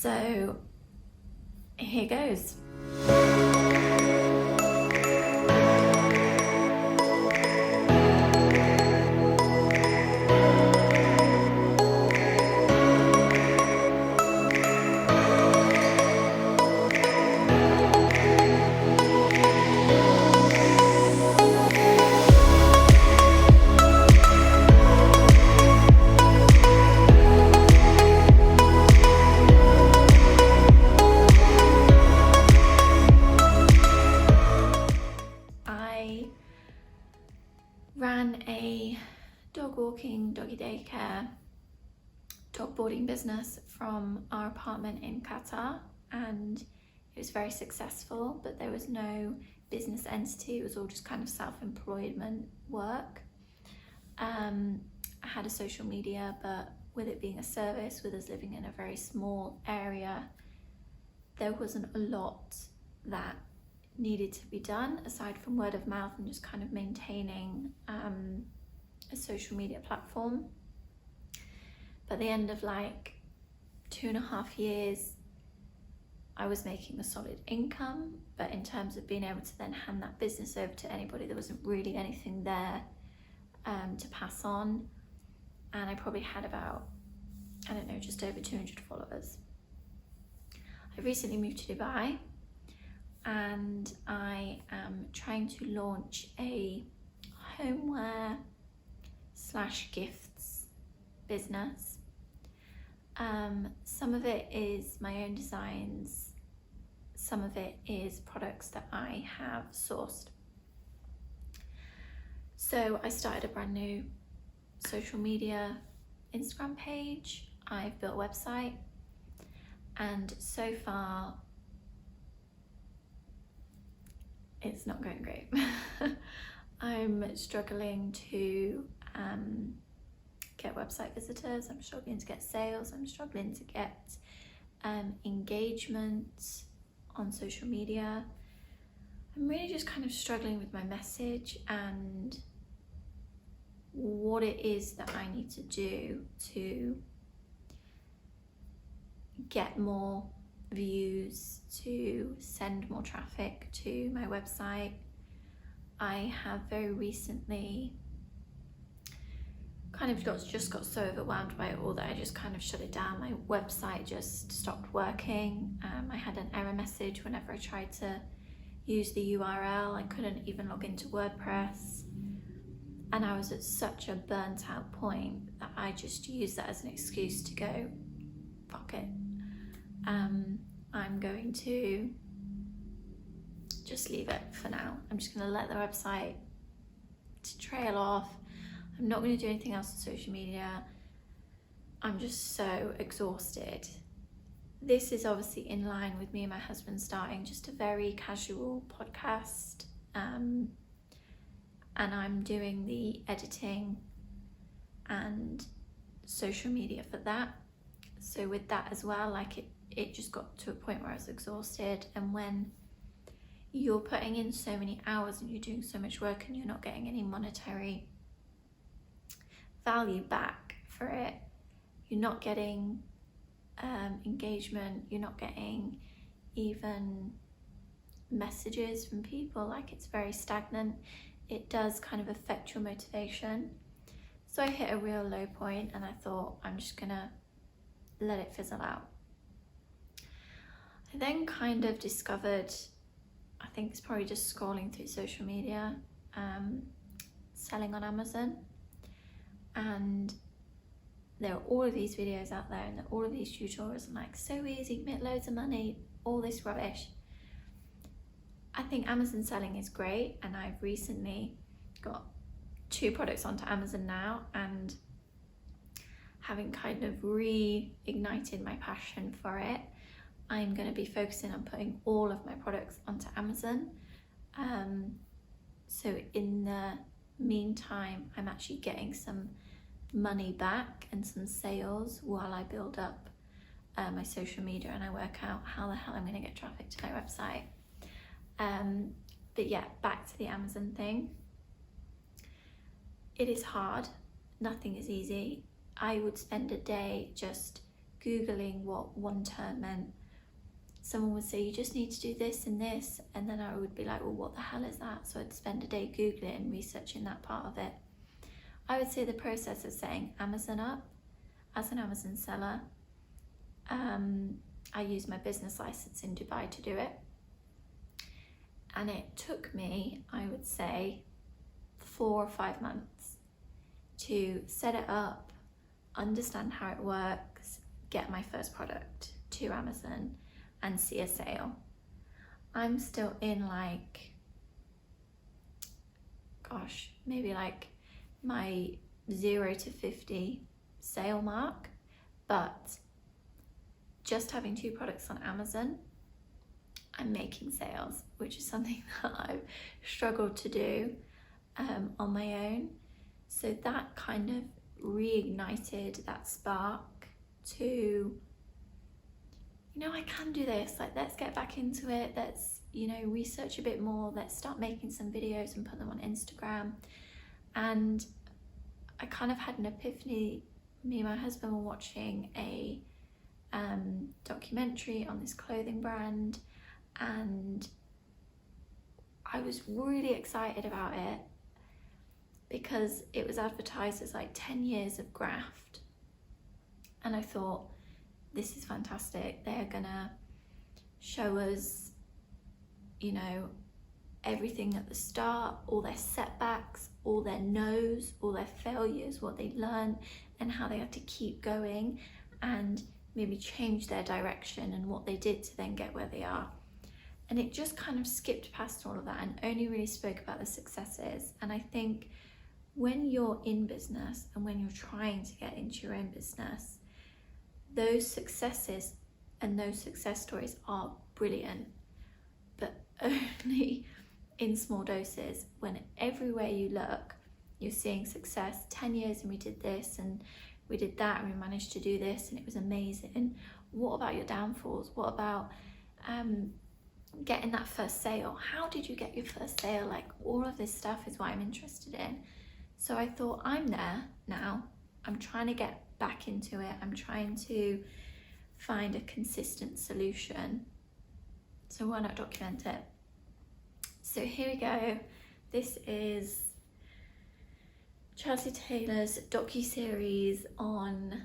So here goes. Ran a dog walking, doggy daycare, dog boarding business from our apartment in Qatar, and it was very successful, but there was no business entity. It was all just kind of self-employment work. I had a social media, but with it being a service, with us living in a very small area, there wasn't a lot that needed to be done aside from word of mouth and just kind of maintaining a social media platform. By the end of like 2.5 years, I was making a solid income, but in terms of being able to then hand that business over to anybody, there wasn't really anything there to pass on. And I probably had about, I don't know, just over 200 followers. I recently moved to Dubai, and I am trying to launch a homeware / gifts business. Some of it is my own designs, some of it is products that I have sourced. So I started a brand new social media Instagram page, I've built a website, and so far it's not going great. I'm struggling to get website visitors, I'm struggling to get sales, I'm struggling to get engagement on social media. I'm really just kind of struggling with my message and what it is that I need to do to get more views, to send more traffic to my website. I have very recently kind of just got so overwhelmed by it all that I just kind of shut it down. My website just stopped working. I had an error message whenever I tried to use the URL. I couldn't even log into WordPress. And I was at such a burnt out point that I just used that as an excuse to go, fuck it. I'm going to just leave it for now. I'm just going to let the website trail off. I'm not going to do anything else on social media. I'm just so exhausted. This is obviously in line with me and my husband starting just a very casual podcast. And I'm doing the editing and social media for that. So with that as well, like it just got to a point where I was exhausted. And when you're putting in so many hours and you're doing so much work and you're not getting any monetary value back for it, you're not getting engagement, you're not getting even messages from people, like it's very stagnant. It does kind of affect your motivation. So I hit a real low point and I thought I'm just gonna let it fizzle out. I then kind of discovered, I think it's probably just scrolling through social media, selling on Amazon. And there are all of these videos out there and there are all of these tutorials and like, so easy, make loads of money, all this rubbish. I think Amazon selling is great, and I've recently got 2 products onto Amazon now, and having kind of reignited my passion for it, I'm going to be focusing on putting all of my products onto Amazon. So in the meantime, I'm actually getting some money back and some sales while I build up my social media and I work out how the hell I'm going to get traffic to my website. But yeah, back to the Amazon thing. It is hard. Nothing is easy. I would spend a day just Googling what one term meant, someone would say, you just need to do this and this, and then I would be like, well, what the hell is that? So I'd spend a day Googling and researching that part of it. I would say the process of setting Amazon up as an Amazon seller, I used my business license in Dubai to do it, and it took me, I would say, 4 or 5 months to set it up, understand how it works, get my first product to Amazon and see a sale. I'm still in maybe my 0 to 50 sale mark, but just having 2 products on Amazon, I'm making sales, which is something that I've struggled to do on my own. So that kind of reignited that spark to, I can do this, let's get back into it, let's, research a bit more, let's start making some videos and put them on Instagram. And I kind of had an epiphany. Me and my husband were watching a documentary on this clothing brand, and I was really excited about it because it was advertised as 10 years of graft, and I thought, this is fantastic. They're gonna show us, everything at the start, all their setbacks, all their no's, all their failures, what they learned and how they had to keep going and maybe change their direction and what they did to then get where they are. And it just kind of skipped past all of that and only really spoke about the successes. And I think when you're in business and when you're trying to get into your own business, those successes and those success stories are brilliant, but only in small doses. When everywhere you look, you're seeing success. 10 years and we did this and we did that and we managed to do this and it was amazing. What about your downfalls? What about getting that first sale? How did you get your first sale? All of this stuff is what I'm interested in. So I thought, I'm there now. I'm trying to get back into it. I'm trying to find a consistent solution. So why not document it? So here we go. This is Chelsea Taylor's docu-series on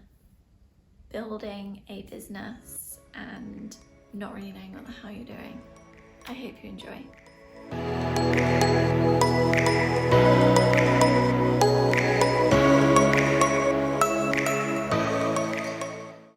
building a business and not really knowing what the hell you're doing. I hope you enjoy.